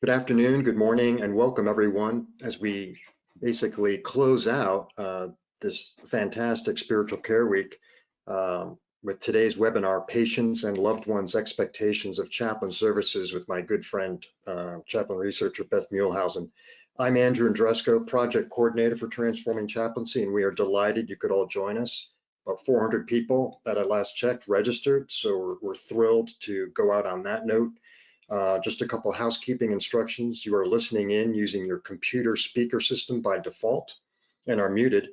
Good afternoon, good morning, and welcome everyone as we basically close out this fantastic spiritual care week with today's webinar, Patients and Loved Ones' Expectations of Chaplain Services with my good friend, chaplain researcher Beth Muehlhausen. I'm Andrew Andresco, project coordinator for Transforming Chaplaincy, and we are delighted you could all join us. About 400 people that I last checked registered, so we're thrilled to go out on that note. Just a couple housekeeping instructions. You are listening in using your computer speaker system by default and are muted.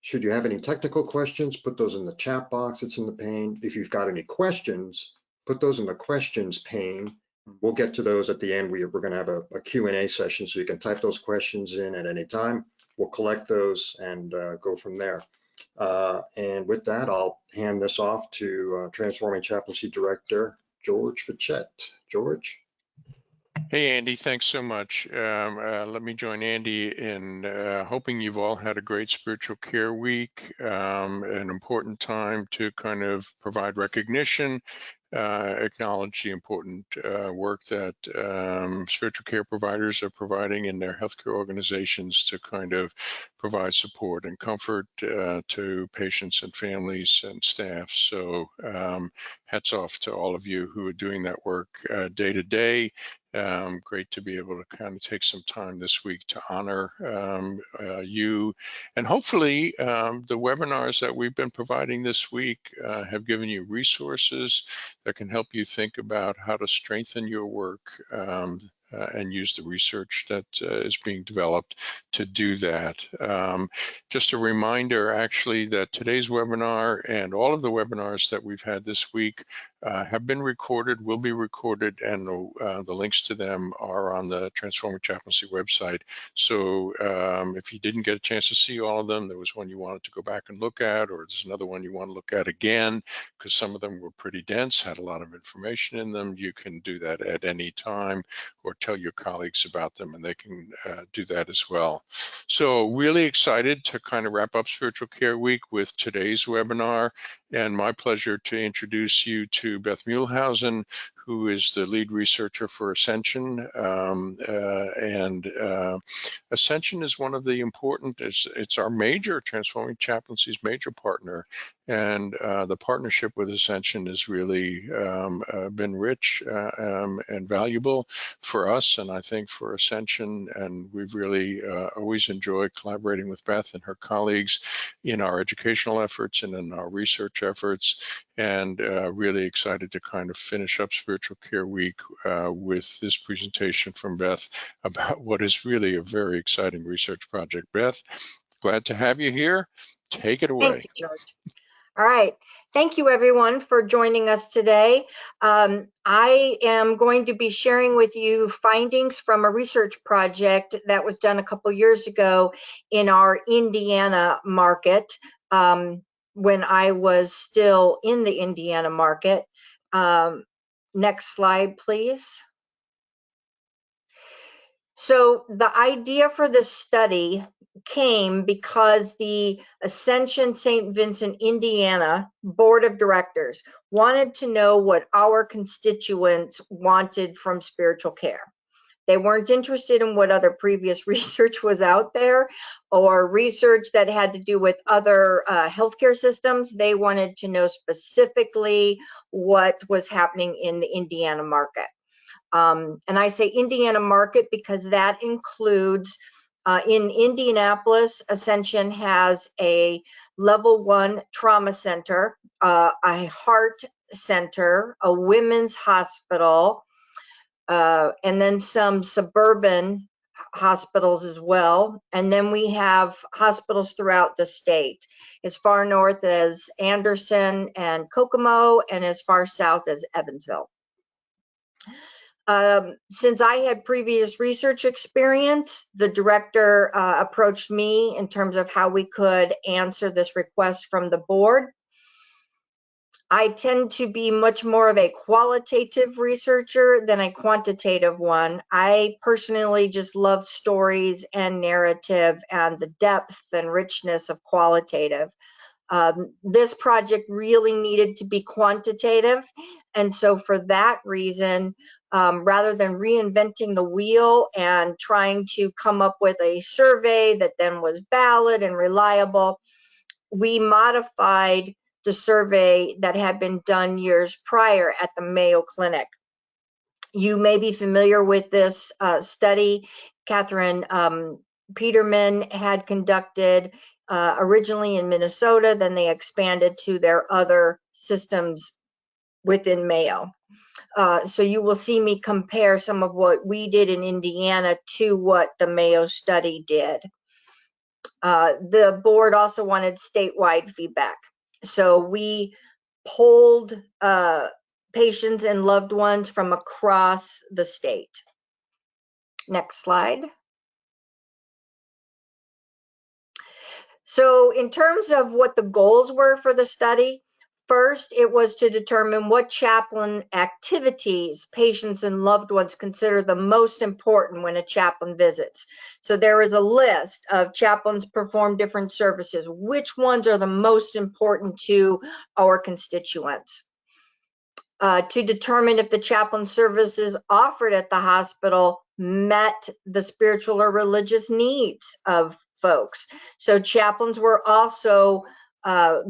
Should you have any technical questions, put those in the chat box that's in the pane. If you've got any questions, put those in the questions pane. We'll get to those at the end. We're going to have a Q&A session, so you can type those questions in at any time. We'll collect those and go from there. And with that, I'll hand this off to Transforming Chaplaincy Director, George Fichette. George? Hey, Andy, thanks so much. Let me join Andy in hoping you've all had a great spiritual care week, an important time to kind of provide recognition, acknowledge the important work that spiritual care providers are providing in their healthcare organizations to kind of provide support and comfort to patients and families and staff. So hats off to all of you who are doing that work day to day. Great to be able to kind of take some time this week to honor you. And hopefully the webinars that we've been providing this week have given you resources that can help you think about how to strengthen your work and use the research that is being developed to do that. Just a reminder, actually, that today's webinar and all of the webinars that we've had this week have been recorded, will be recorded, and the links to them are on the Transforming Chaplaincy website. So if you didn't get a chance to see all of them, there was one you wanted to go back and look at, or there's another one you want to look at again, because some of them were pretty dense, had a lot of information in them, you can do that at any time, or tell your colleagues about them and they can do that as well. So really excited to kind of wrap up Spiritual Care Week with today's webinar, and my pleasure to introduce you to Beth Muehlhausen, who is the lead researcher for Ascension. Ascension is one of the important, it's our major, Transforming Chaplaincy's major partner. And the partnership with Ascension has really been rich and valuable for us, and I think for Ascension. And we've really always enjoyed collaborating with Beth and her colleagues in our educational efforts and in our research efforts, and really excited to kind of finish up Spiritual Care Week with this presentation from Beth about what is really a very exciting research project. Beth, glad to have you here. Take it away. Thank you, George. All right. Thank you, everyone, for joining us today. I am going to be sharing with you findings from a research project that was done a couple years ago in our Indiana market when I was still in the Indiana market. Next slide, please. So the idea for this study came because the Ascension St. Vincent, Indiana Board of Directors wanted to know what our constituents wanted from spiritual care. They weren't interested in what other previous research was out there or research that had to do with other healthcare systems. They wanted to know specifically what was happening in the Indiana market. And I say Indiana market because that includes in Indianapolis, Ascension has a level 1 trauma center, a heart center, a women's hospital, and then some suburban hospitals as well. And then we have hospitals throughout the state, as far north as Anderson and Kokomo, and as far south as Evansville. Since I had previous research experience, the director approached me in terms of how we could answer this request from the board. I tend to be much more of a qualitative researcher than a quantitative one. I personally just love stories and narrative and the depth and richness of qualitative. This project really needed to be quantitative. And so for that reason, rather than reinventing the wheel and trying to come up with a survey that then was valid and reliable, we modified the survey that had been done years prior at the Mayo Clinic. You may be familiar with this study. Catherine Peterman had conducted originally in Minnesota, then they expanded to their other systems within Mayo. So you will see me compare some of what we did in Indiana to what the Mayo study did. The board also wanted statewide feedback. So we polled patients and loved ones from across the state. Next slide. So in terms of what the goals were for the study, first, it was to determine what chaplain activities patients and loved ones consider the most important when a chaplain visits. So there is a list of chaplains perform different services. Which ones are the most important to our constituents? To determine if the chaplain services offered at the hospital met the spiritual or religious needs of folks. So chaplains were also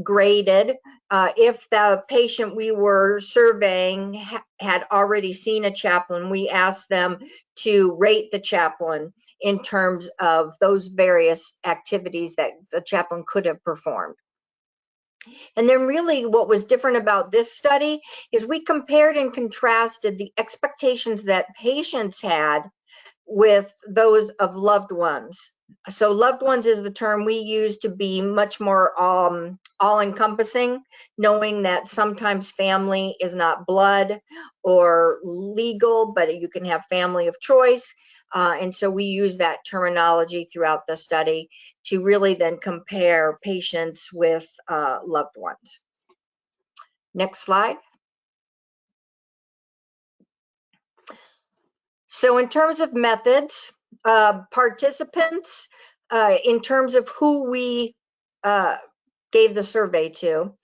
graded. If the patient we were surveying had already seen a chaplain, we asked them to rate the chaplain in terms of those various activities that the chaplain could have performed. And then really what was different about this study is we compared and contrasted the expectations that patients had with those of loved ones. So loved ones is the term we use to be much more all-encompassing, knowing that sometimes family is not blood or legal, but you can have family of choice. And so we use that terminology throughout the study to really then compare patients with loved ones. Next slide. So in terms of methods, participants, in terms of who we gave the survey to,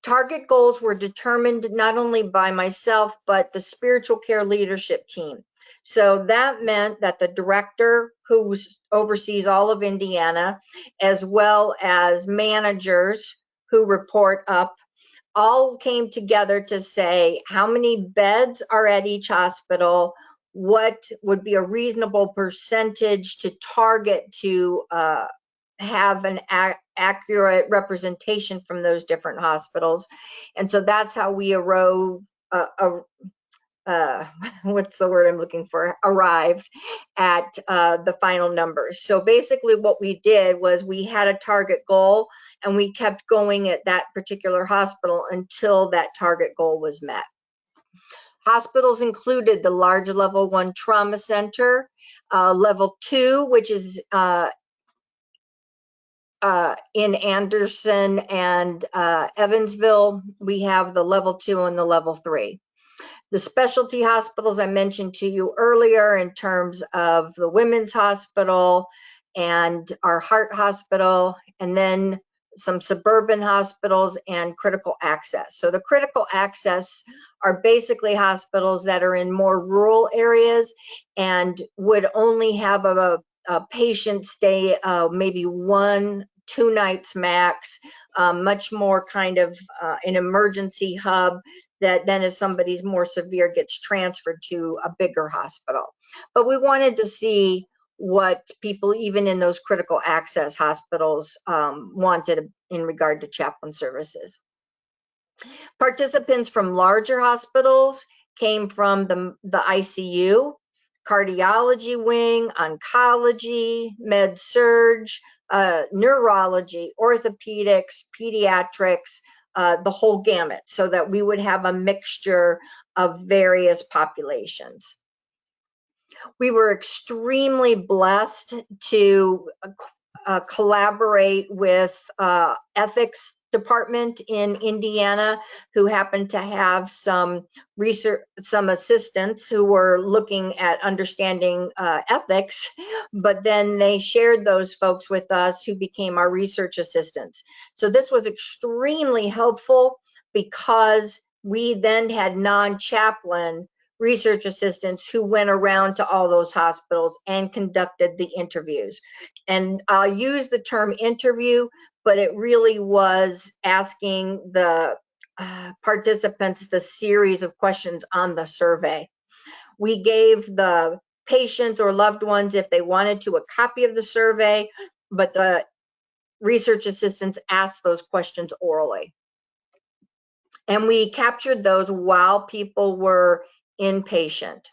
target goals were determined not only by myself, but the spiritual care leadership team. So that meant that the director who oversees all of Indiana, as well as managers who report up, all came together to say how many beds are at each hospital, what would be a reasonable percentage to target to have an accurate representation from those different hospitals. And so that's how we arrived at the final numbers. So basically what we did was we had a target goal and we kept going at that particular hospital until that target goal was met. Hospitals included the large level 1 trauma center, level 2, which is in Anderson and Evansville. We have the level 2 and the level 3. The specialty hospitals I mentioned to you earlier in terms of the Women's Hospital and our Heart Hospital, and then some suburban hospitals and critical access. So the critical access are basically hospitals that are in more rural areas and would only have a patient stay maybe 1-2 nights max, much more kind of an emergency hub that then if somebody's more severe gets transferred to a bigger hospital. But we wanted to see what people even in those critical access hospitals wanted in regard to chaplain services. Participants from larger hospitals came from the ICU, cardiology wing, oncology, med surg, neurology, orthopedics, pediatrics, the whole gamut, so that we would have a mixture of various populations. We were extremely blessed to collaborate with ethics department in Indiana, who happened to have some research, some assistants who were looking at understanding ethics, but then they shared those folks with us who became our research assistants. So this was extremely helpful because we then had non-chaplain research assistants who went around to all those hospitals and conducted the interviews. And I'll use the term interview, but it really was asking the participants the series of questions on the survey. We gave the patients or loved ones, if they wanted to, a copy of the survey, but the research assistants asked those questions orally. And we captured those while people were inpatient.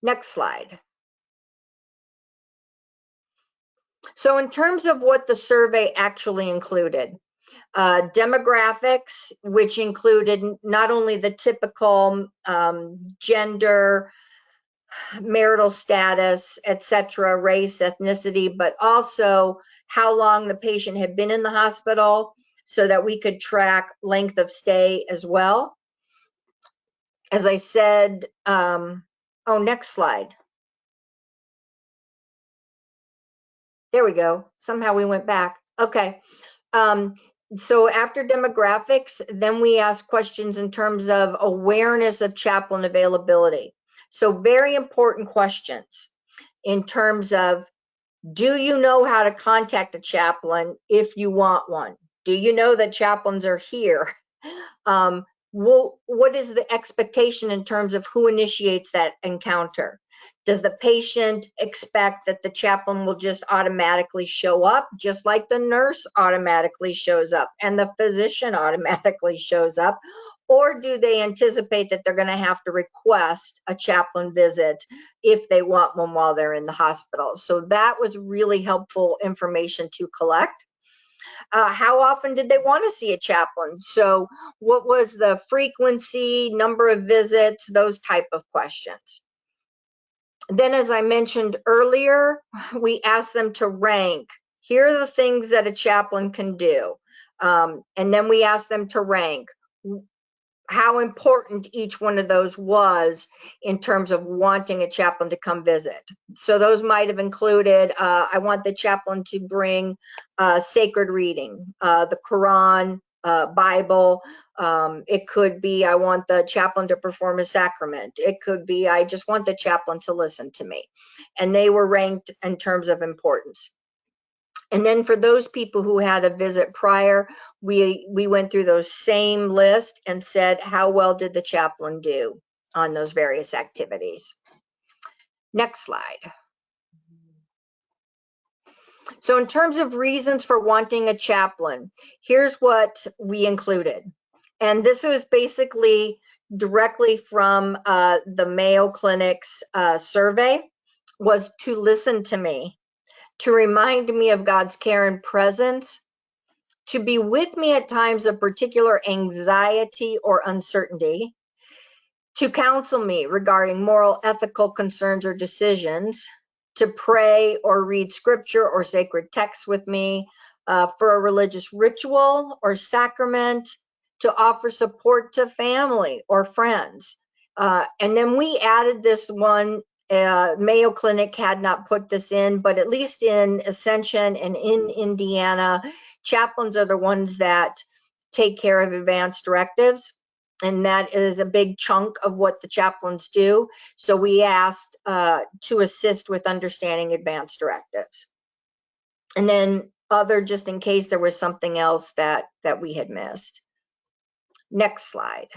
Next slide. So in terms of what the survey actually included, demographics, which included not only the typical gender, marital status, etc., race, ethnicity, but also how long the patient had been in the hospital so that we could track length of stay as well. As I said, next slide. There we go. Somehow we went back. Okay. So after demographics, then we ask questions in terms of awareness of chaplain availability. So very important questions in terms of, do you know how to contact a chaplain if you want one? Do you know that chaplains are here? What is the expectation in terms of who initiates that encounter? Does the patient expect that the chaplain will just automatically show up, just like the nurse automatically shows up and the physician automatically shows up? Or do they anticipate that they're going to have to request a chaplain visit if they want one while they're in the hospital? So that was really helpful information to collect. How often did they want to see a chaplain? So what was the frequency, number of visits, those type of questions. Then, as I mentioned earlier, we asked them to rank. Here are the things that a chaplain can do. And then we asked them to rank how important each one of those was in terms of wanting a chaplain to come visit. So those might have included, I want the chaplain to bring sacred reading, the Quran, Bible. It could be, I want the chaplain to perform a sacrament. It could be, I just want the chaplain to listen to me. And they were ranked in terms of importance. And then for those people who had a visit prior, we went through those same list and said, how well did the chaplain do on those various activities? Next slide. So in terms of reasons for wanting a chaplain, here's what we included. And this was basically directly from the Mayo Clinic's survey, was to listen to me, to remind me of God's care and presence, to be with me at times of particular anxiety or uncertainty, to counsel me regarding moral, ethical concerns or decisions, to pray or read scripture or sacred texts with me, for a religious ritual or sacrament, to offer support to family or friends. And then we added this one. Mayo Clinic had not put this in, but at least in Ascension and in Indiana, chaplains are the ones that take care of advance directives. And that is a big chunk of what the chaplains do. So we asked to assist with understanding advance directives. And then other, just in case there was something else that we had missed. Next slide.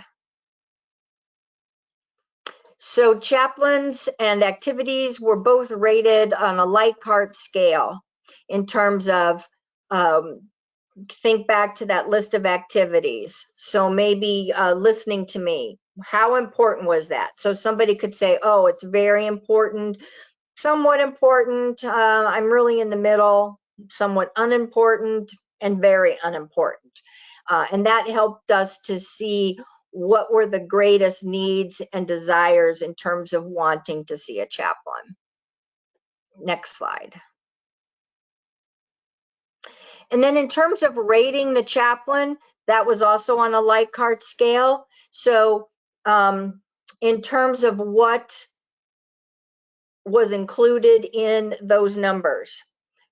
So chaplains and activities were both rated on a Likert scale in terms of, think back to that list of activities. So maybe listening to me, how important was that? So somebody could say, oh, it's very important, somewhat important, I'm really in the middle, somewhat unimportant, and very unimportant. And that helped us to see what were the greatest needs and desires in terms of wanting to see a chaplain. Next slide. And then in terms of rating the chaplain, that was also on a Likert scale. So in terms of what was included in those numbers.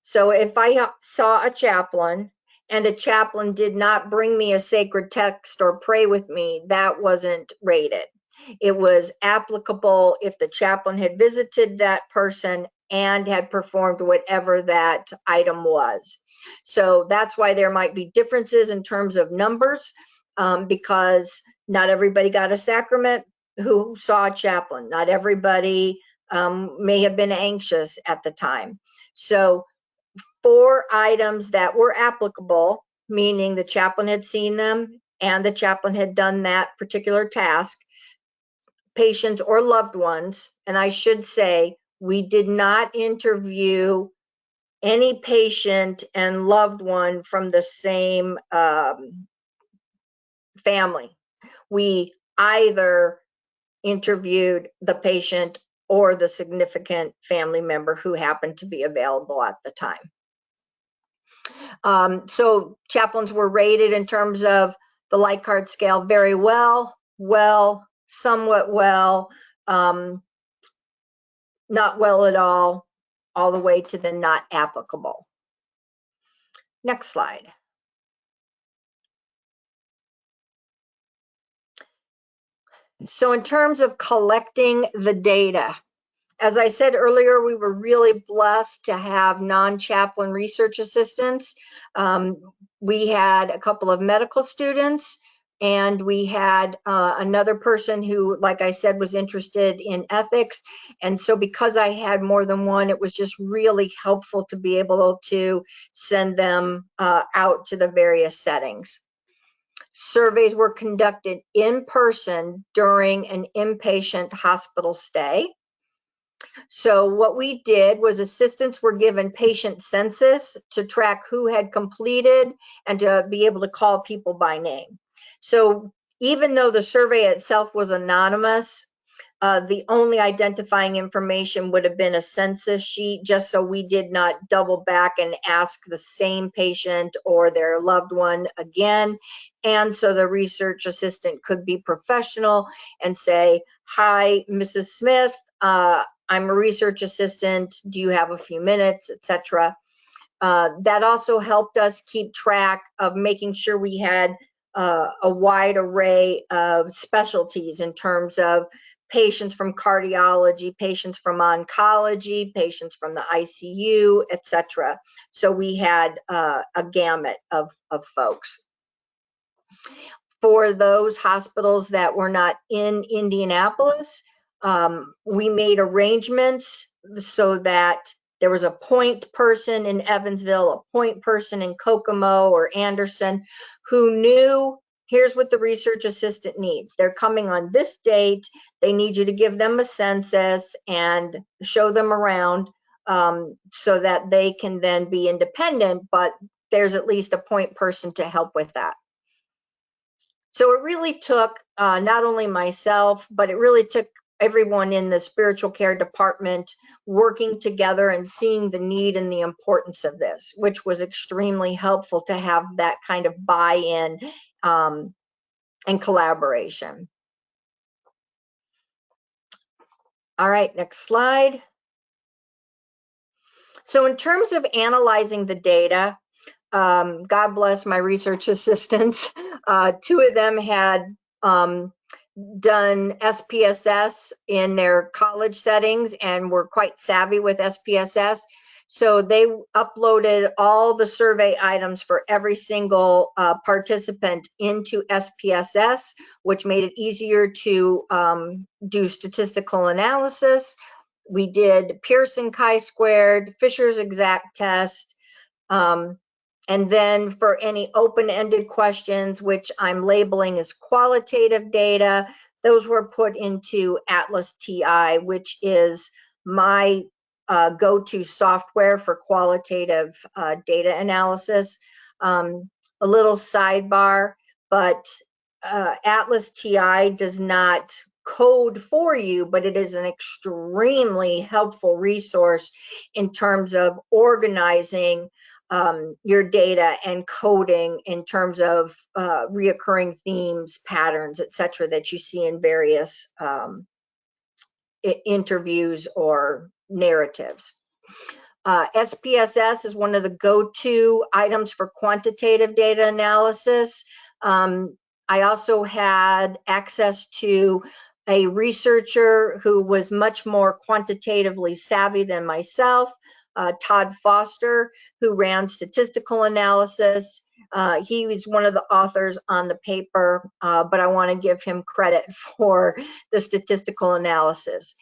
So if I saw a chaplain and a chaplain did not bring me a sacred text or pray with me, that wasn't rated. It was applicable if the chaplain had visited that person and had performed whatever that item was. So that's why there might be differences in terms of numbers, because not everybody got a sacrament who saw a chaplain. Not everybody may have been anxious at the time. So 4 items that were applicable, meaning the chaplain had seen them and the chaplain had done that particular task, patients or loved ones. And I should say, we did not interview any patient and loved one from the same family. We either interviewed the patient or the significant family member who happened to be available at the time. So chaplains were rated in terms of the Likert scale very well, somewhat well, not well at all the way to the not applicable. Next slide. So in terms of collecting the data, as I said earlier, we were really blessed to have non-chaplain research assistants. We had a couple of medical students, and we had another person who, like I said, was interested in ethics. And so because I had more than one, it was just really helpful to be able to send them out to the various settings. Surveys were conducted in person during an inpatient hospital stay. So what we did was assistants were given patient census to track who had completed and to be able to call people by name. So even though the survey itself was anonymous, the only identifying information would have been a census sheet, just so we did not double back and ask the same patient or their loved one again. And so the research assistant could be professional and say, "Hi, Mrs. Smith, I'm a research assistant. Do you have a few minutes," etc. That also helped us keep track of making sure we had a wide array of specialties in terms of patients from cardiology, patients from oncology, patients from the ICU, etc. So we had a gamut of folks. For those hospitals that were not in Indianapolis, we made arrangements so that there was a point person in Evansville, a point person in Kokomo or Anderson, who knew, here's what the research assistant needs. They're coming on this date. They need you to give them a census and show them around so that they can then be independent, but there's at least a point person to help with that. So it really took not only myself, but it really took everyone in the spiritual care department working together and seeing the need and the importance of this, which was extremely helpful to have that kind of buy-in and collaboration. All right, next slide. So in terms of analyzing the data, God bless my research assistants. 2 of them had done SPSS in their college settings and were quite savvy with SPSS. So they uploaded all the survey items for every single participant into SPSS, which made it easier to do statistical analysis. We did Pearson chi-squared, Fisher's exact test, and then for any open-ended questions, which I'm labeling as qualitative data, those were put into Atlas TI, which is my go-to software for qualitative data analysis. A little sidebar, but Atlas TI does not code for you, but it is an extremely helpful resource in terms of organizing your data and coding in terms of reoccurring themes, patterns, etc., that you see in various interviews or narratives. SPSS is one of the go-to items for quantitative data analysis. I also had access to a researcher who was much more quantitatively savvy than myself, Todd Foster, who ran statistical analysis. He was one of the authors on the paper, but I want to give him credit for the statistical analysis.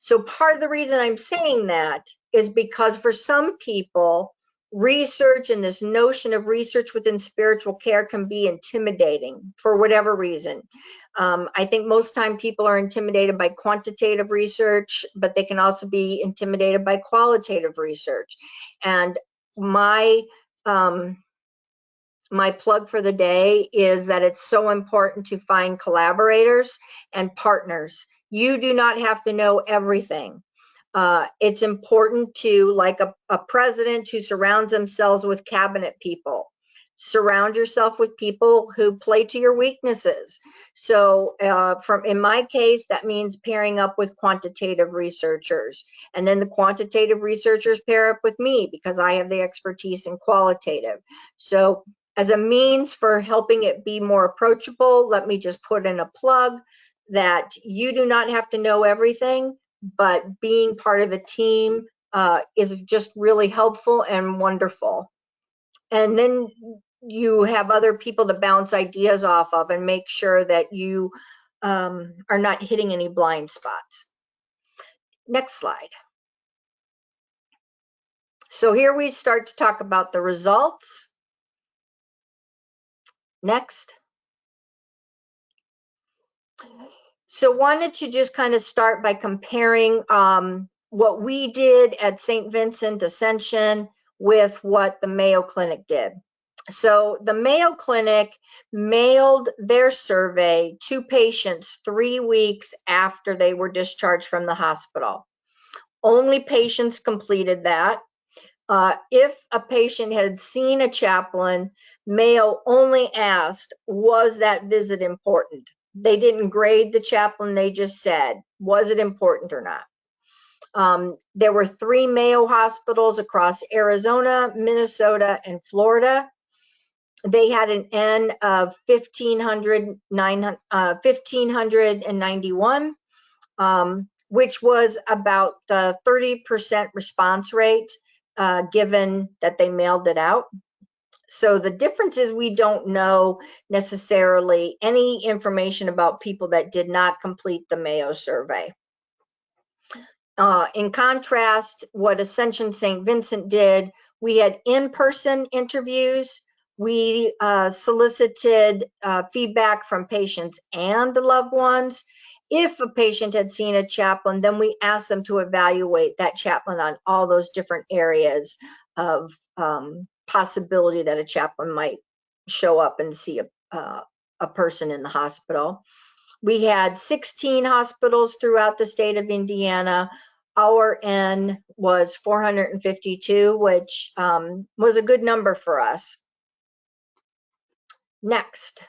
So part of the reason I'm saying that is because for some people, research and this notion of research within spiritual care can be intimidating for whatever reason. I think most time people are intimidated by quantitative research, but they can also be intimidated by qualitative research. And my plug for the day is that it's so important to find collaborators and partners. You do not have to know everything. It's important to, like a president who surrounds themselves with cabinet people, surround yourself with people who play to your weaknesses. So in my case, that means pairing up with quantitative researchers. And then the quantitative researchers pair up with me because I have the expertise in qualitative. So as a means for helping it be more approachable, let me just put in a plug that you do not have to know everything, but being part of a team is just really helpful and wonderful. And then you have other people to bounce ideas off of and make sure that you are not hitting any blind spots. Next slide. So here we start to talk about the results. Next. So wanted to just kind of start by comparing what we did at St. Vincent Ascension with what the Mayo Clinic did. So the Mayo Clinic mailed their survey to patients 3 weeks after they were discharged from the hospital. Only patients completed that. If a patient had seen a chaplain, Mayo only asked, was that visit important? They didn't grade the chaplain, they just said, was it important or not? There were 3 Mayo hospitals across Arizona, Minnesota, and Florida. They had an N of 1,591, which was about the 30% response rate, given that they mailed it out. So the difference is we don't know necessarily any information about people that did not complete the Mayo survey. In contrast, what Ascension St. Vincent did, we had in-person interviews. We solicited feedback from patients and loved ones. If a patient had seen a chaplain, then we asked them to evaluate that chaplain on all those different areas of possibility that a chaplain might show up and see a person in the hospital. We had 16 hospitals throughout the state of Indiana. Our N was 452, which was a good number for us. Next.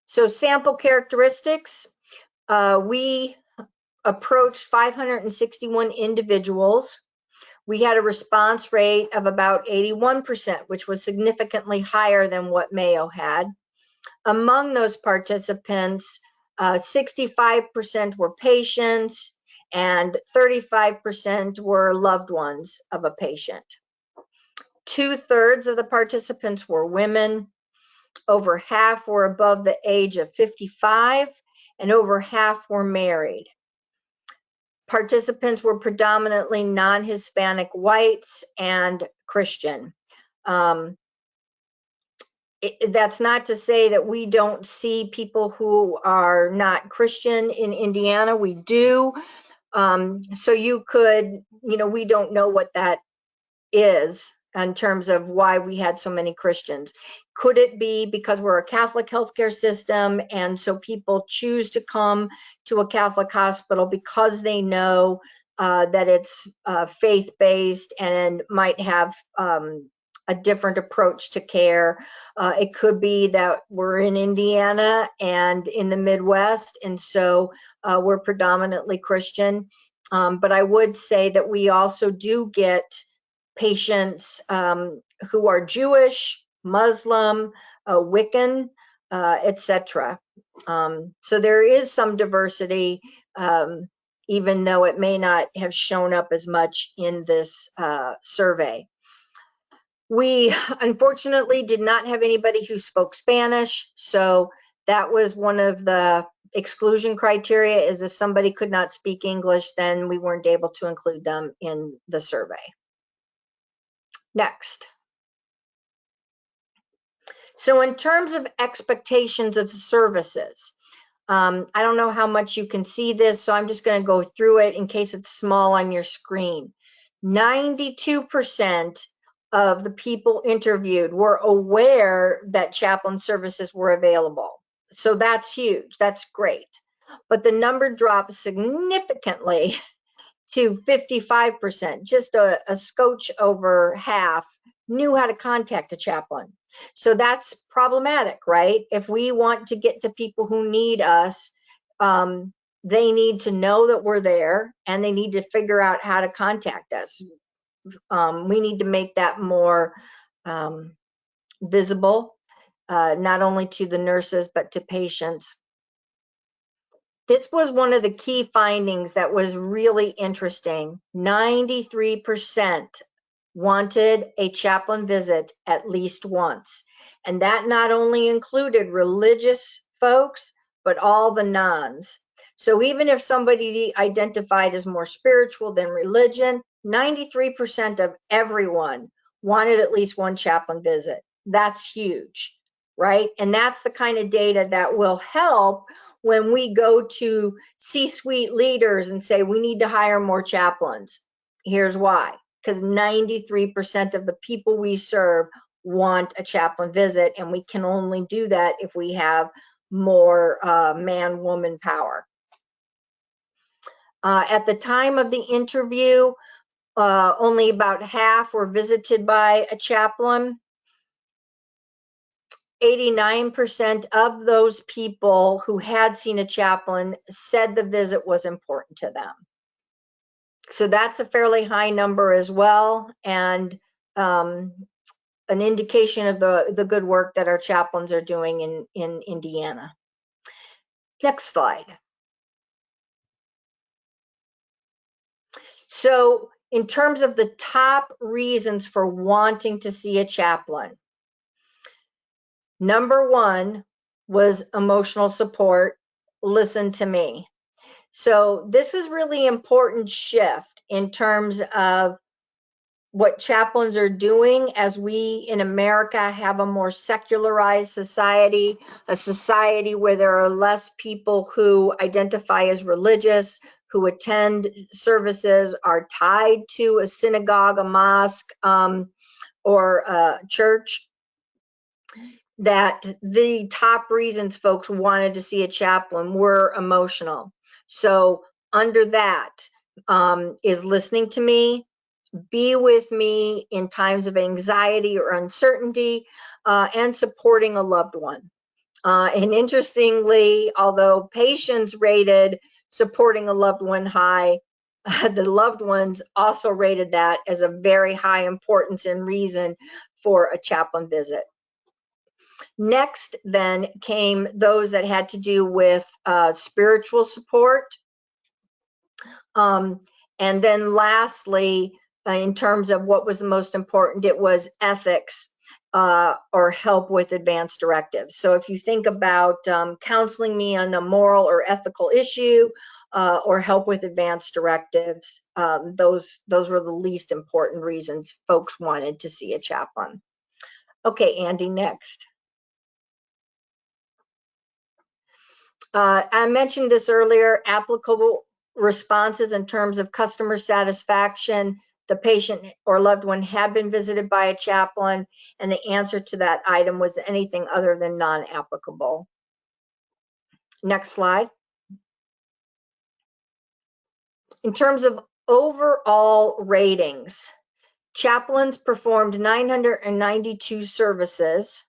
So sample characteristics. We approached 561 individuals. We had a response rate of about 81%, which was significantly higher than what Mayo had. Among those participants, 65% were patients and 35% were loved ones of a patient. 2/3 of the participants were women. Over half were above the age of 55 and over half were married. Participants were predominantly non-Hispanic whites and Christian. That's not to say that we don't see people who are not Christian in Indiana. We do. So you could, we don't know what that is in terms of why we had so many Christians. Could it be because we're a Catholic healthcare system and so people choose to come to a Catholic hospital because they know that it's faith-based and might have a different approach to care. It could be that we're in Indiana and in the Midwest, and so we're predominantly Christian. But I would say that we also do get patients who are Jewish, Muslim, Wiccan, etc. So there is some diversity, even though it may not have shown up as much in this survey. We unfortunately did not have anybody who spoke Spanish, so that was one of the exclusion criteria, is if somebody could not speak English, then we weren't able to include them in the survey. Next. So in terms of expectations of services, I don't know how much you can see this, so I'm just going to go through it in case it's small on your screen. 92% of the people interviewed were aware that chaplain services were available. So that's huge. That's great. But the number dropped significantly to 55%. Just a scotch over half knew how to contact a chaplain. So that's problematic, right? If we want to get to people who need us, they need to know that we're there, and they need to figure out how to contact us. We need to make that more visible, not only to the nurses, but to patients. This was one of the key findings that was really interesting. 93% wanted a chaplain visit at least once. And that not only included religious folks, but all the nones. So even if somebody identified as more spiritual than religion, 93% of everyone wanted at least one chaplain visit. That's huge, right? And that's the kind of data that will help when we go to C-suite leaders and say, we need to hire more chaplains. Here's why. Because 93% of the people we serve want a chaplain visit, and we can only do that if we have more man-woman power. At the time of the interview, only about half were visited by a chaplain. 89% of those people who had seen a chaplain said the visit was important to them. So that's a fairly high number as well, and an indication of the good work that our chaplains are doing in Indiana. Next slide. So in terms of the top reasons for wanting to see a chaplain, number one was emotional support. Listen to me. So this is really important shift in terms of what chaplains are doing as we in America have a more secularized society, a society where there are less people who identify as religious, who attend services, are tied to a synagogue, a mosque, or a church. That the top reasons folks wanted to see a chaplain were emotional. So under that is listening to me, be with me in times of anxiety or uncertainty, and supporting a loved one. And interestingly, although patients rated supporting a loved one high, the loved ones also rated that as a very high importance and reason for a chaplain visit. Next then came those that had to do with spiritual support. And then lastly, in terms of what was the most important, it was ethics or help with advanced directives. So if you think about counseling me on a moral or ethical issue or help with advanced directives, those were the least important reasons folks wanted to see a chaplain. Okay, Andy, next. I mentioned this earlier, applicable responses in terms of customer satisfaction. The patient or loved one had been visited by a chaplain, and the answer to that item was anything other than non-applicable. Next slide. In terms of overall ratings. Chaplains performed 992 services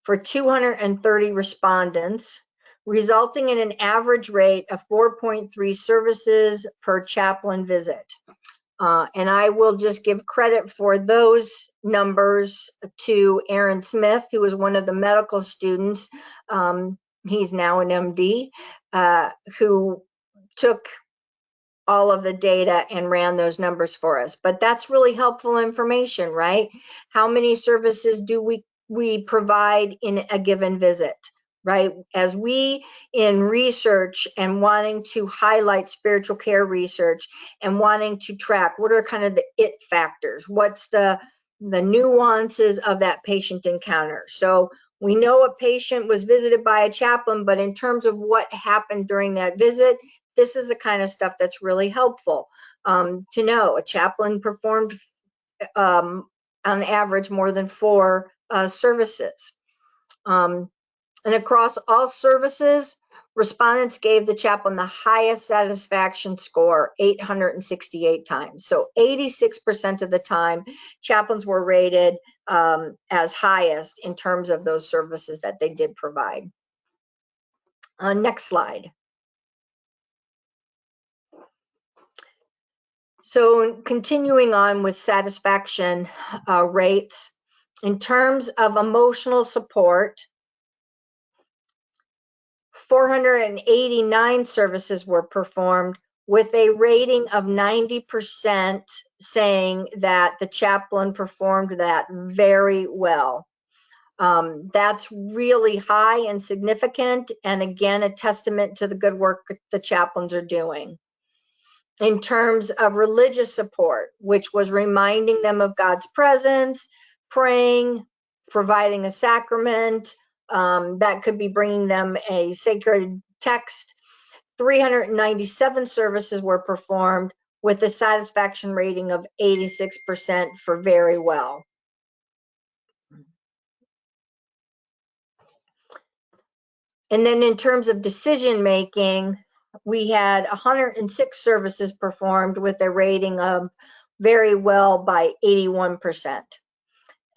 for 230 respondents, resulting in an average rate of 4.3 services per chaplain visit. And I will just give credit for those numbers to Aaron Smith, who was one of the medical students. He's now an MD, who took all of the data and ran those numbers for us. But that's really helpful information, right? How many services do we provide in a given visit, right? As we in research and wanting to highlight spiritual care research and wanting to track what are kind of the it factors, what's the nuances of that patient encounter. So we know a patient was visited by a chaplain, but in terms of what happened during that visit, this is the kind of stuff that's really helpful to know. A chaplain performed on average more than 4 services. And across all services, respondents gave the chaplain the highest satisfaction score, 868 times. So 86% of the time, chaplains were rated as highest in terms of those services that they did provide. Next slide. So continuing on with satisfaction rates, in terms of emotional support, 489 services were performed with a rating of 90% saying that the chaplain performed that very well. That's really high and significant, and again, a testament to the good work the chaplains are doing. In terms of religious support, which was reminding them of God's presence, praying, providing a sacrament, that could be bringing them a sacred text. 397 services were performed with a satisfaction rating of 86% for very well. And then in terms of decision making, we had 106 services performed with a rating of very well by 81%.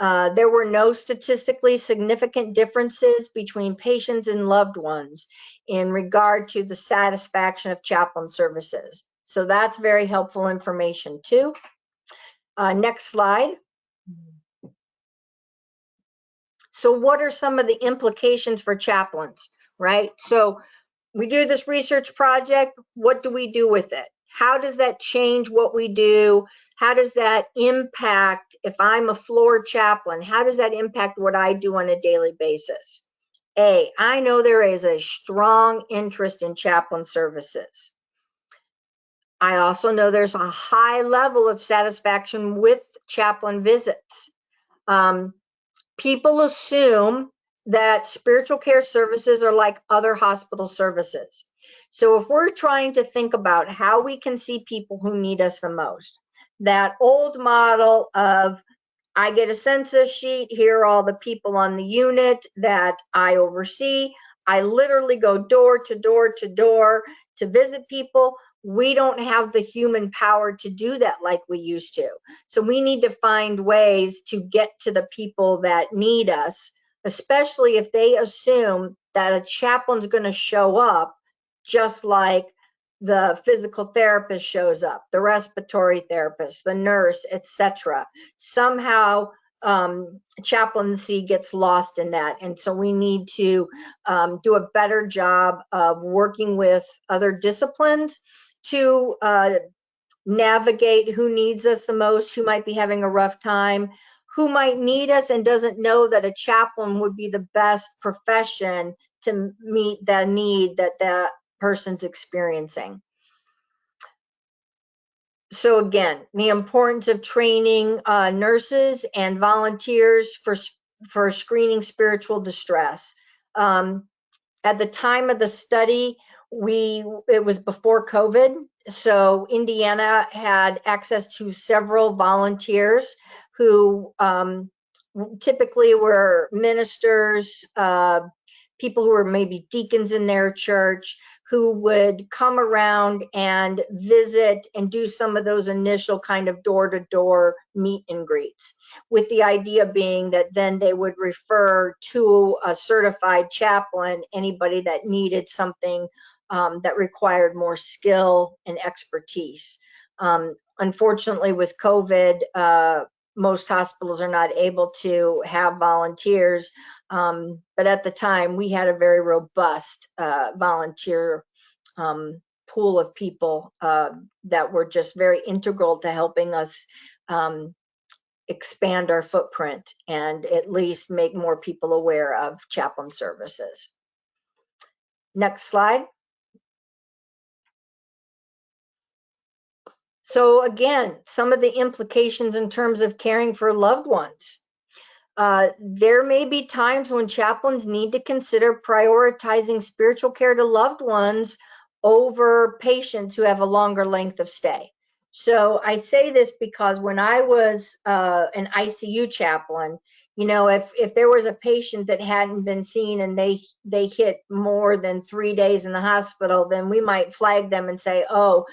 There were no statistically significant differences between patients and loved ones in regard to the satisfaction of chaplain services. So that's very helpful information too. Next slide. So what are some of the implications for chaplains, right? So we do this research project. What do we do with it? How does that change what we do? How does that impact, if I'm a floor chaplain, how does that impact what I do on a daily basis? I know there is a strong interest in chaplain services. I also know there's a high level of satisfaction with chaplain visits. People assume that spiritual care services are like other hospital services. So if we're trying to think about how we can see people who need us the most, that old model of I get a census sheet, here are all the people on the unit that I oversee. I literally go door to door to door to visit people. We don't have the human power to do that like we used to. So we need to find ways to get to the people that need us, especially if they assume that a chaplain's going to show up just like the physical therapist shows up, the respiratory therapist, the nurse, etc. Somehow chaplaincy gets lost in that. And so we need to do a better job of working with other disciplines to navigate who needs us the most, who might be having a rough time, who might need us and doesn't know that a chaplain would be the best profession to meet the need that that person's experiencing. So again, the importance of training nurses and volunteers for screening spiritual distress. At the time of the study, it was before COVID, so Indiana had access to several volunteers who typically were ministers, people who were maybe deacons in their church, who would come around and visit and do some of those initial kind of door-to-door meet and greets, with the idea being that then they would refer to a certified chaplain, anybody that needed something that required more skill and expertise. Unfortunately, with COVID, most hospitals are not able to have volunteers, but at the time we had a very robust volunteer pool of people that were just very integral to helping us expand our footprint and at least make more people aware of chaplain services. Next slide. So again, some of the implications in terms of caring for loved ones. There may be times when chaplains need to consider prioritizing spiritual care to loved ones over patients who have a longer length of stay. So I say this because when I was an ICU chaplain, you know, if there was a patient that hadn't been seen and they hit more than 3 days in the hospital, then we might flag them and say, oh,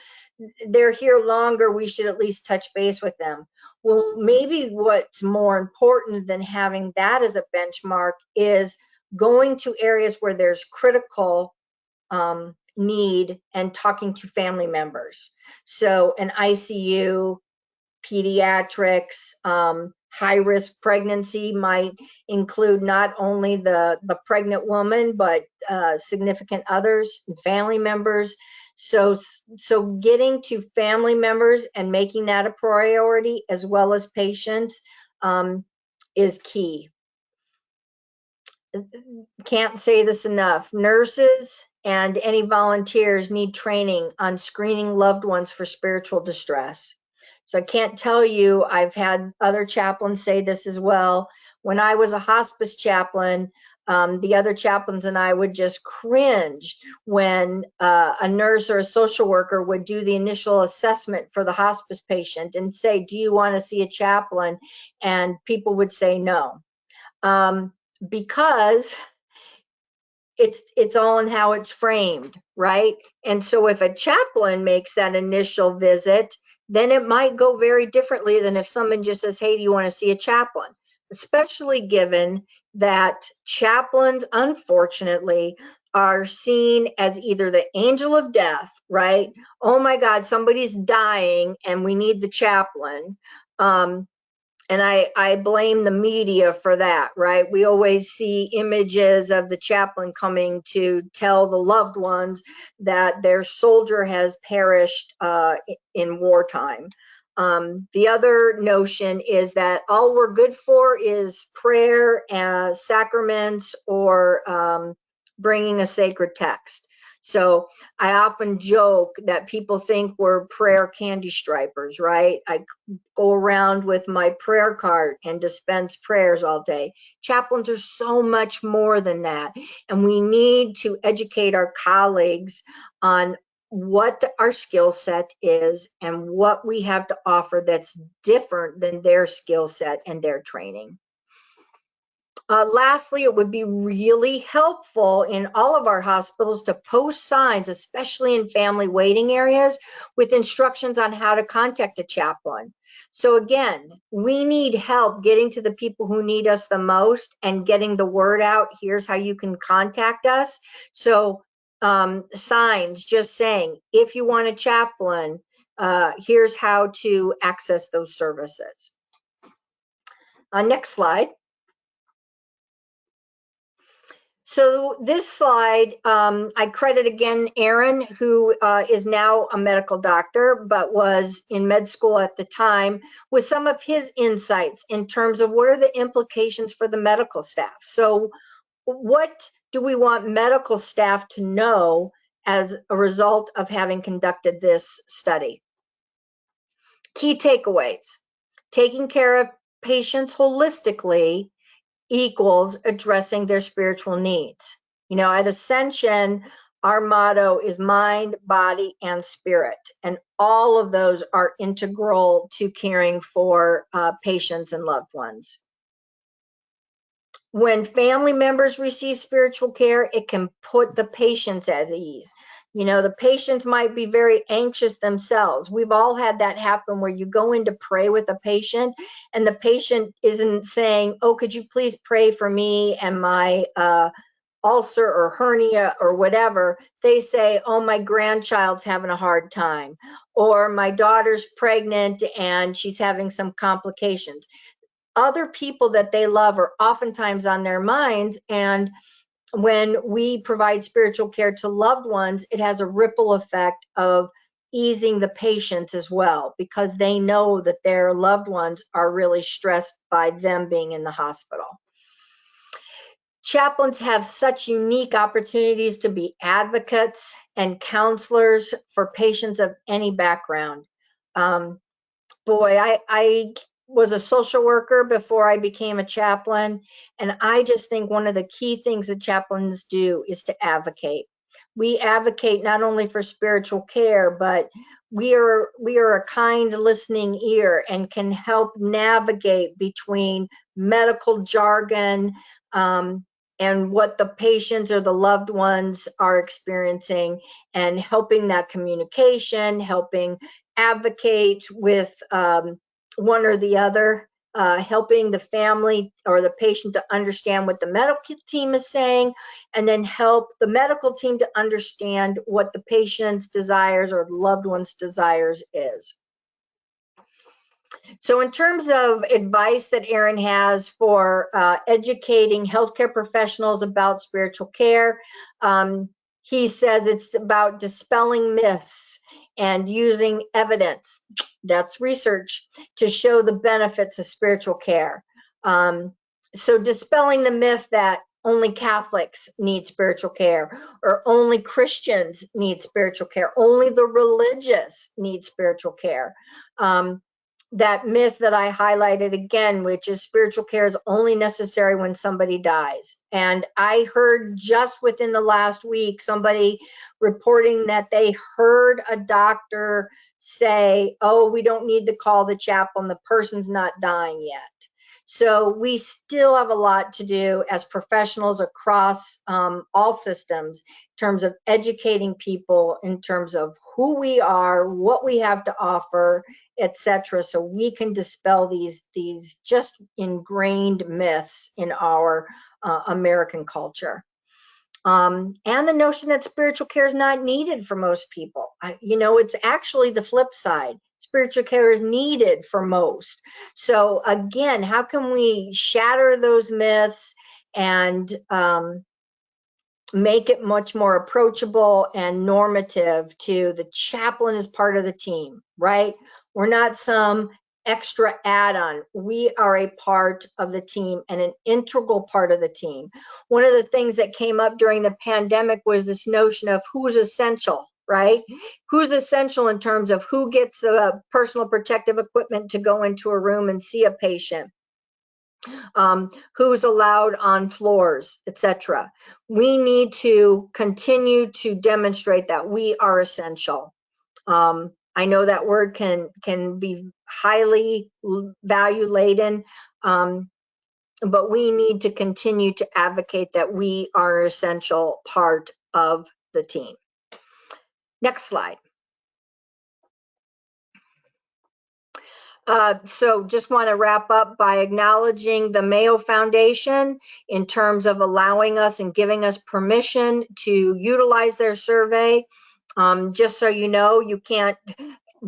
they're here longer, we should at least touch base with them. Well, maybe what's more important than having that as a benchmark is going to areas where there's critical need and talking to family members. So an ICU, pediatrics, high-risk pregnancy might include not only the pregnant woman, but significant others and family members. So getting to family members and making that a priority as well as patients is key. Can't say this enough. Nurses and any volunteers need training on screening loved ones for spiritual distress. So I can't tell you, I've had other chaplains say this as well. When I was a hospice chaplain, the other chaplains and I would just cringe when a nurse or a social worker would do the initial assessment for the hospice patient and say, do you want to see a chaplain? And people would say no. Because it's all in how it's framed, right? And so if a chaplain makes that initial visit, then it might go very differently than if someone just says, hey, do you want to see a chaplain? Especially given that chaplains, unfortunately, are seen as either the angel of death, right? Oh my God, somebody's dying and we need the chaplain. And I blame the media for that, right? We always see images of the chaplain coming to tell the loved ones that their soldier has perished in wartime. The other notion is that all we're good for is prayer, sacraments, or bringing a sacred text. So I often joke that people think we're prayer candy stripers, right? I go around with my prayer card and dispense prayers all day. Chaplains are so much more than that. And we need to educate our colleagues on what our skill set is and what we have to offer that's different than their skill set and their training. Lastly, it would be really helpful in all of our hospitals to post signs, especially in family waiting areas, with instructions on how to contact a chaplain. So again, we need help getting to the people who need us the most and getting the word out. Here's how you can contact us. So signs just saying, if you want a chaplain, here's how to access those services. Next slide. So this slide, I credit again Aaron, who is now a medical doctor, but was in med school at the time, with some of his insights in terms of what are the implications for the medical staff. So what do we want medical staff to know as a result of having conducted this study? Key takeaways: taking care of patients holistically equals addressing their spiritual needs. You know, at Ascension, our motto is mind, body, and spirit. And all of those are integral to caring for patients and loved ones. When family members receive spiritual care, it can put the patients at ease. The patients might be very anxious themselves. We've all had that happen where you go in to pray with a patient and the patient isn't saying, oh, could you please pray for me and my ulcer or hernia or whatever. They say, oh, my grandchild's having a hard time, or my daughter's pregnant and she's having some complications. Other people that they love are oftentimes on their minds, and when we provide spiritual care to loved ones, it has a ripple effect of easing the patients as well, because they know that their loved ones are really stressed by them being in the hospital. Chaplains have such unique opportunities to be advocates and counselors for patients of any background. I was a social worker before I became a chaplain, and I just think one of the key things that chaplains do is to advocate. We advocate not only for spiritual care, but we are a kind listening ear and can help navigate between medical jargon and what the patients or the loved ones are experiencing, and helping that communication, helping advocate with one or the other, helping the family or the patient to understand what the medical team is saying, and then help the medical team to understand what the patient's desires or the loved one's desires is. So in terms of advice that Aaron has for educating healthcare professionals about spiritual care, he says it's about dispelling myths and using evidence, that's research, to show the benefits of spiritual care. So dispelling the myth that only Catholics need spiritual care, or only Christians need spiritual care, only the religious need spiritual care. That myth that I highlighted again, which is spiritual care is only necessary when somebody dies. And I heard just within the last week somebody reporting that they heard a doctor say, oh, we don't need to call the chaplain, the person's not dying yet. So we still have a lot to do as professionals across all systems in terms of educating people, in terms of who we are, what we have to offer, etc., so we can dispel these just ingrained myths in our American culture. And the notion that spiritual care is not needed for most people. It's actually the flip side. Spiritual care is needed for most. So again, how can we shatter those myths and make it much more approachable and normative to the chaplain as part of the team, right? We're not some extra add-on. We are a part of the team and an integral part of the team. One of the things that came up during the pandemic was this notion of who's essential, right? Who's essential in terms of who gets the personal protective equipment to go into a room and see a patient. Who's allowed on floors, etc. We need to continue to demonstrate that we are essential. I know that word can be highly value laden, but we need to continue to advocate that we are an essential part of the team. Next slide. So just want to wrap up by acknowledging the Mayo Foundation in terms of allowing us and giving us permission to utilize their survey. Just so you know, you can't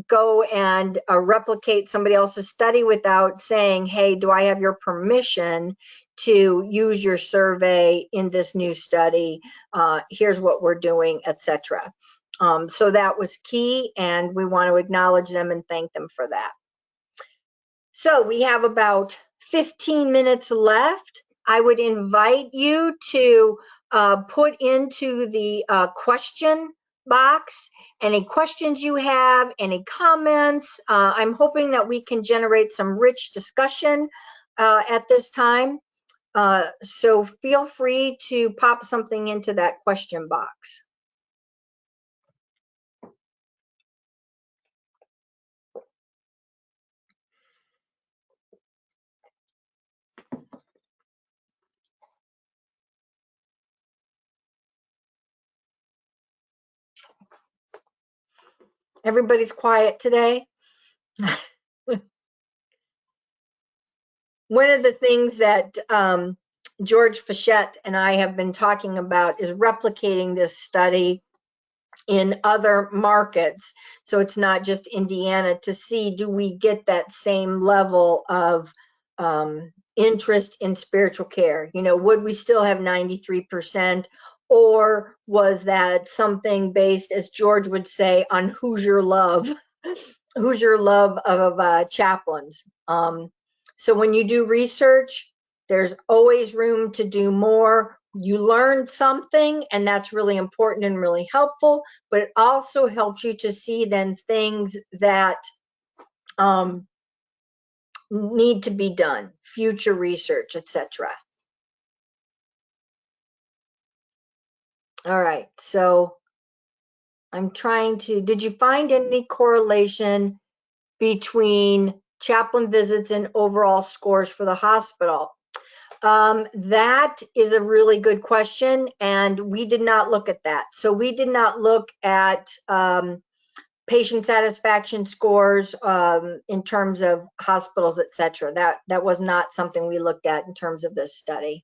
go and replicate somebody else's study without saying, hey, do I have your permission to use your survey in this new study? Here's what we're doing, etc. So that was key, and we want to acknowledge them and thank them for that. So we have about 15 minutes left. I would invite you to put into the question box any questions you have, any comments. I'm hoping that we can generate some rich discussion at this time. So feel free to pop something into that question box. Everybody's quiet today. One of the things that George Fischette and I have been talking about is replicating this study in other markets. So it's not just Indiana, to see, do we get that same level of interest in spiritual care? You know, would we still have 93%? Or was that something based, as George would say, on Hoosier love, Hoosier love of chaplains? So when you do research, there's always room to do more. You learned something, and that's really important and really helpful, but it also helps you to see then things that need to be done, future research, etc. All right, so I'm trying to, did you find any correlation between chaplain visits and overall scores for the hospital? That is a really good question, and we did not look at that. So we did not look at patient satisfaction scores in terms of hospitals, etc. That was not something we looked at in terms of this study.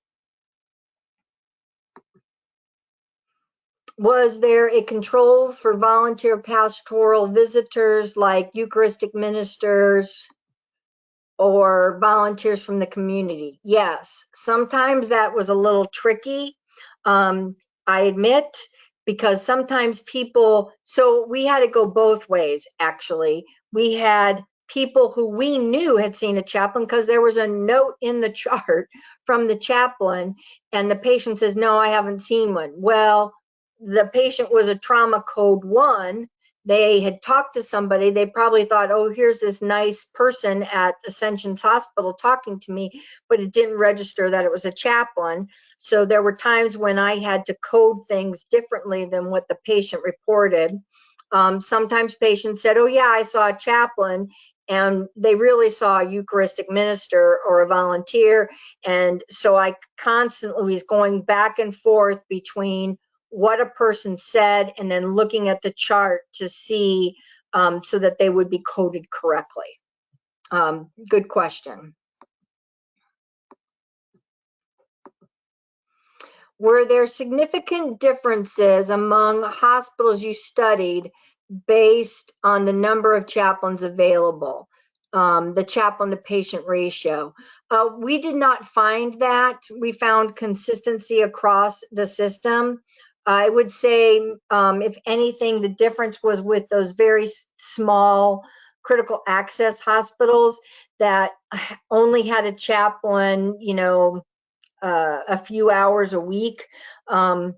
Was there a control for volunteer pastoral visitors like Eucharistic ministers or volunteers from the community? Yes, sometimes that was a little tricky, I admit, because sometimes people, so we had to go both ways, actually. We had people who we knew had seen a chaplain because there was a note in the chart from the chaplain, and the patient says, no, I haven't seen one. Well, the patient was a trauma code 1. They had talked to somebody. They probably thought, oh, here's this nice person at Ascension's hospital talking to me, but it didn't register that it was a chaplain. So there were times when I had to code things differently than what the patient reported. Sometimes patients said, oh, yeah, I saw a chaplain, and they really saw a Eucharistic minister or a volunteer. And so I constantly was going back and forth between what a person said and then looking at the chart to see so that they would be coded correctly. Good question. Were there significant differences among hospitals you studied based on the number of chaplains available, the chaplain to patient ratio? We did not find that. We found consistency across the system. I would say, if anything, the difference was with those very small critical access hospitals that only had a chaplain, you know, a few hours a week. But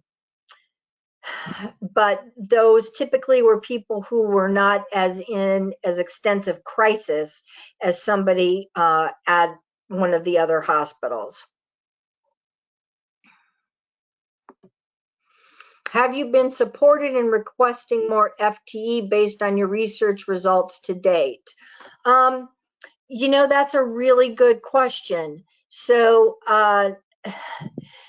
those typically were people who were not as in as extensive crisis as somebody at one of the other hospitals. Have you been supported in requesting more FTE based on your research results to date? You know, that's a really good question. So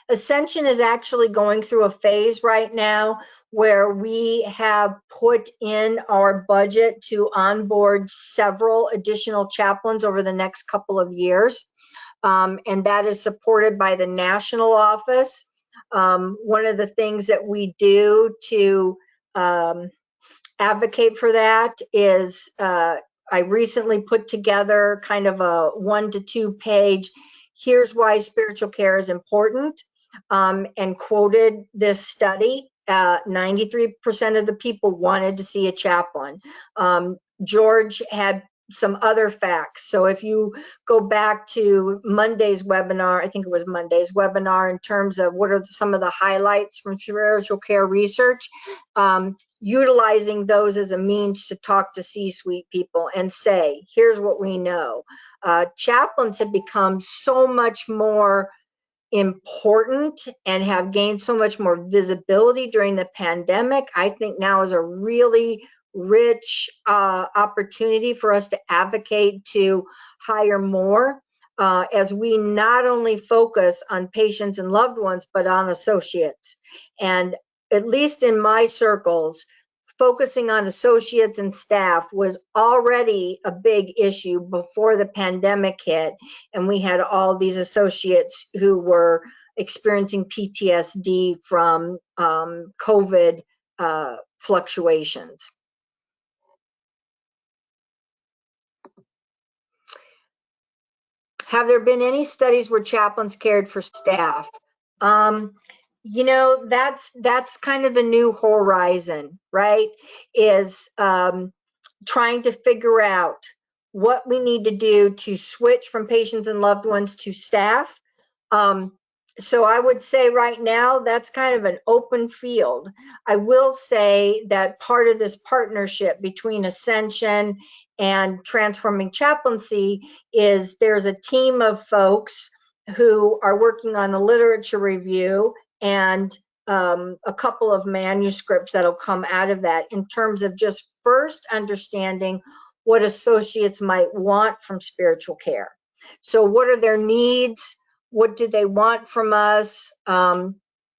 Ascension is actually going through a phase right now where we have put in our budget to onboard several additional chaplains over the next couple of years. And that is supported by the national office. One of the things that we do to advocate for that is I recently put together kind of a 1 to 2 page, here's why spiritual care is important, and quoted this study. 93% of the people wanted to see a chaplain. George had some other facts. So if you go back to Monday's webinar, I think it was Monday's webinar, in terms of what are some of the highlights from spiritual care research, utilizing those as a means to talk to C-suite people and say, here's what we know. Chaplains have become so much more important and have gained so much more visibility during the pandemic. I think now is a really rich opportunity for us to advocate to hire more as we not only focus on patients and loved ones, but on associates. And at least in my circles, focusing on associates and staff was already a big issue before the pandemic hit, and we had all these associates who were experiencing PTSD from COVID fluctuations. Have there been any studies where chaplains cared for staff? You know, that's kind of the new horizon, right? Is trying to figure out what we need to do to switch from patients and loved ones to staff. So I would say right now that's kind of an open field. I will say that part of this partnership between Ascension and Transforming Chaplaincy is there's a team of folks who are working on a literature review and a couple of manuscripts that'll come out of that in terms of just first understanding what associates might want from spiritual care. So what are their needs? What do they want from us? You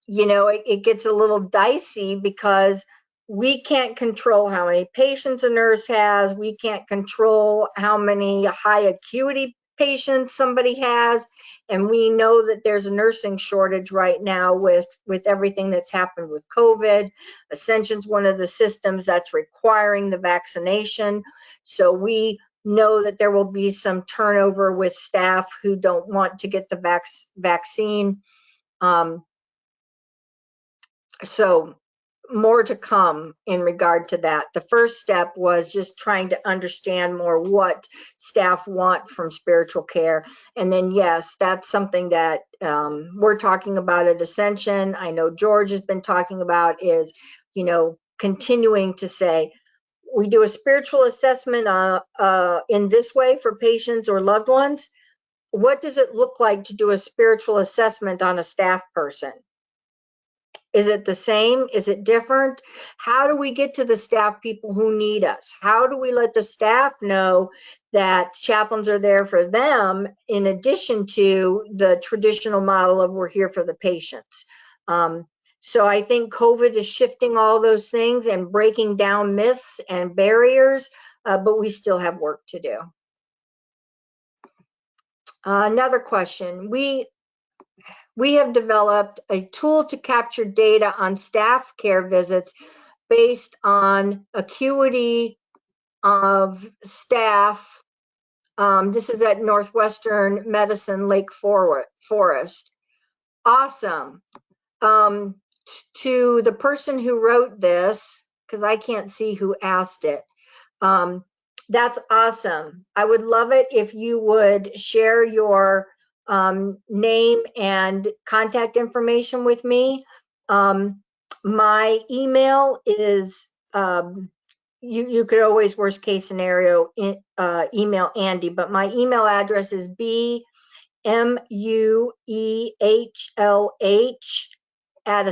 know, it gets a little dicey because we can't control how many patients a nurse has. We can't control how many high acuity patients somebody has. And we know that there's a nursing shortage right now with everything that's happened with COVID. Ascension's one of the systems that's requiring the vaccination. So we know that there will be some turnover with staff who don't want to get the vaccine. So more to come in regard to that. The first step was just trying to understand more what staff want from spiritual care. And then, yes, that's something that we're talking about at Ascension. I know George has been talking about is, you know, continuing to say, we do a spiritual assessment in this way for patients or loved ones. What does it look like to do a spiritual assessment on a staff person? Is it the same? Is it different? How do we get to the staff people who need us? How do we let the staff know that chaplains are there for them in addition to the traditional model of we're here for the patients? So I think COVID is shifting all those things and breaking down myths and barriers, but we still have work to do. Another question. We have developed a tool to capture data on staff care visits based on acuity of staff. This is at Northwestern Medicine Lake Forest. Awesome. To the person who wrote this, because I can't see who asked it, that's awesome. I would love it if you would share your name and contact information with me. My email is, you could always, worst case scenario, email Andy, but my email address is BMUEHLH at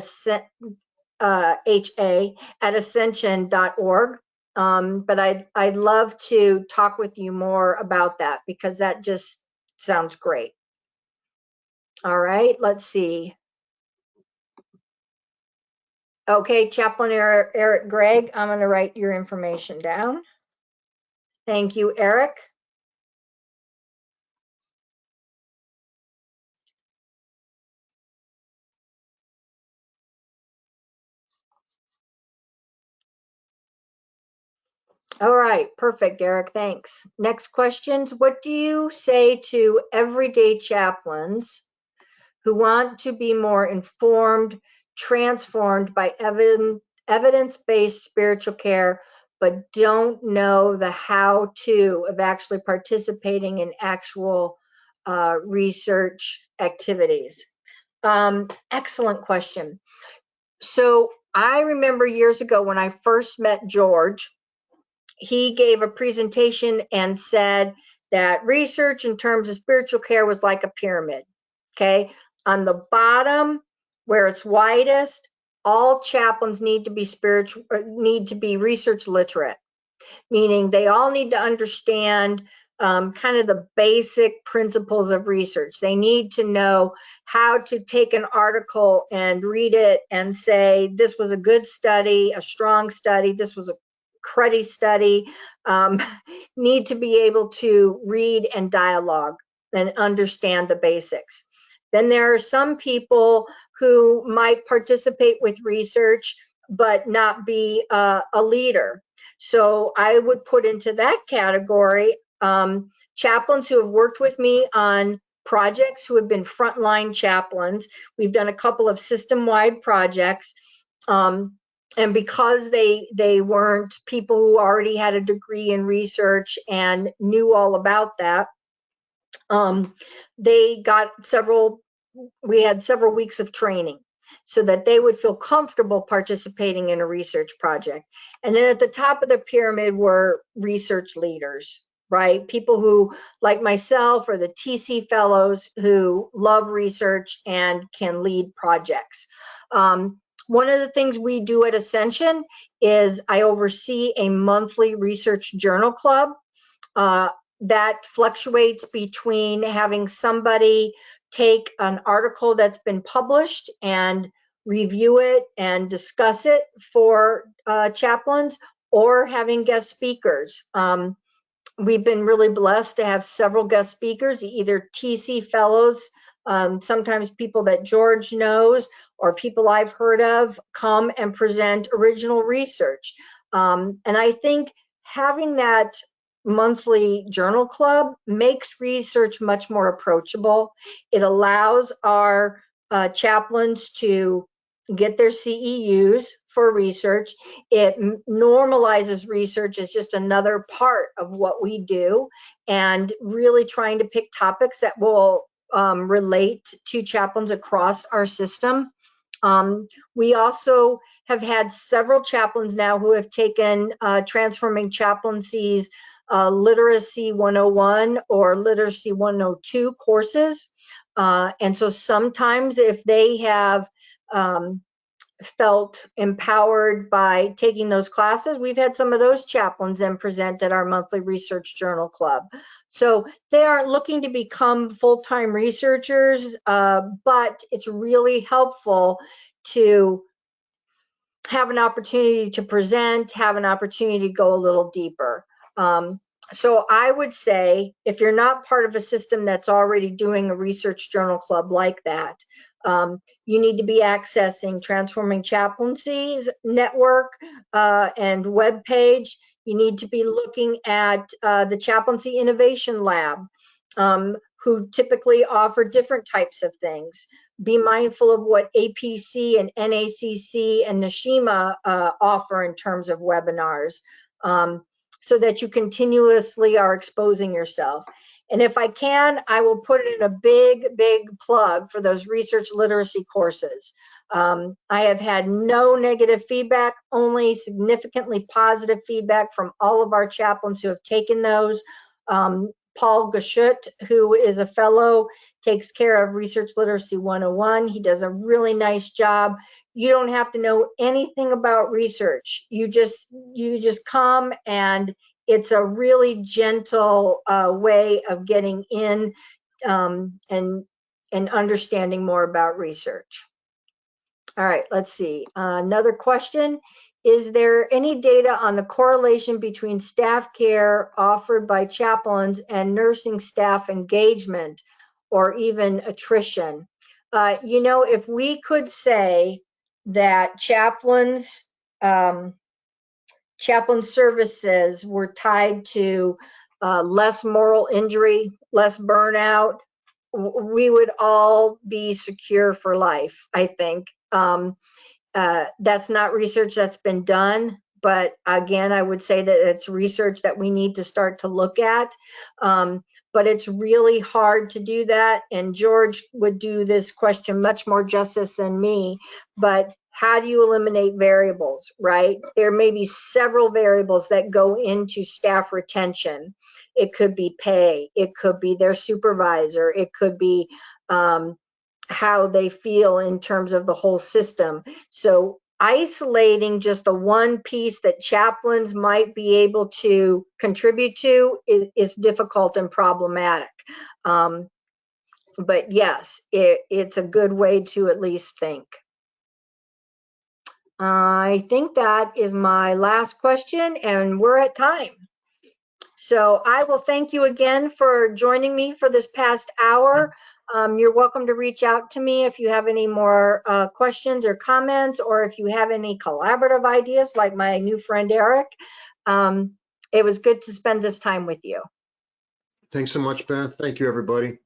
ascension.org. But I'd love to talk with you more about that because that just sounds great. All right, let's see. Okay, Chaplain Eric Gregg, I'm going to write your information down. Thank you, Eric. All right, perfect, Eric, thanks. Next questions. What do you say to everyday chaplains who want to be more informed, transformed by evidence-based spiritual care, but don't know the how-to of actually participating in actual research activities? Excellent question. So I remember years ago when I first met George, he gave a presentation and said that research in terms of spiritual care was like a pyramid. Okay, on the bottom where it's widest, all chaplains need to be research literate, meaning they all need to understand kind of the basic principles of research. They need to know how to take an article and read it and say, this was a good study, a strong study, this was a cruddy study. Need to be able to read and dialogue and understand the basics. Then there are some people who might participate with research but not be a leader. So I would put into that category chaplains who have worked with me on projects, who have been frontline chaplains. We've done a couple of system-wide projects. And because they weren't people who already had a degree in research and knew all about that, they got we had several weeks of training so that they would feel comfortable participating in a research project. And then at the top of the pyramid were research leaders, right? People who, like myself, or the TC fellows who love research and can lead projects. One of the things we do at Ascension is I oversee a monthly research journal club. That fluctuates between having somebody take an article that's been published and review it and discuss it for chaplains, or having guest speakers. We've been really blessed to have several guest speakers, either TC fellows, sometimes people that George knows, or people I've heard of, come and present original research. And I think having that monthly journal club makes research much more approachable. It allows our chaplains to get their CEUs for research. It normalizes research as just another part of what we do, and really trying to pick topics that will relate to chaplains across our system. We also have had several chaplains now who have taken Transforming Chaplaincy's Literacy 101 or Literacy 102 courses. And so sometimes if they have felt empowered by taking those classes, we've had some of those chaplains then present at our monthly research journal club. So they aren't looking to become full-time researchers, but it's really helpful to have an opportunity to present, have an opportunity to go a little deeper. So I would say, if you're not part of a system that's already doing a research journal club like that, you need to be accessing Transforming Chaplaincy's network and web page. You need to be looking at the Chaplaincy Innovation Lab, who typically offer different types of things. Be mindful of what APC and NACC and Nishima offer in terms of webinars, so that you continuously are exposing yourself. And if I can, I will put in a big plug for those research literacy courses. I have had no negative feedback, only significantly positive feedback from all of our chaplains who have taken those. Paul Gashut, who is a fellow, takes care of Research Literacy 101. He does a really nice job. You don't have to know anything about research. You just come, and it's a really gentle way of getting in and understanding more about research. All right, let's see. Another question. Is there any data on the correlation between staff care offered by chaplains and nursing staff engagement, or even attrition? You know, if we could say that chaplain services were tied to less moral injury, less burnout, we would all be secure for life, I think. That's not research that's been done, but again, I would say that it's research that we need to start to look at. But it's really hard to do that, and George would do this question much more justice than me. But how do you eliminate variables, right? There may be several variables that go into staff retention. It could be pay, it could be their supervisor, it could be how they feel in terms of the whole system. So isolating just the one piece that chaplains might be able to contribute to is difficult and problematic. But yes, it's a good way to at least think. I think that is my last question, and we're at time. So I will thank you again for joining me for this past hour. You're welcome to reach out to me if you have any more questions or comments, or if you have any collaborative ideas like my new friend Eric. It was good to spend this time with you. Thanks so much, Beth. Thank you, everybody.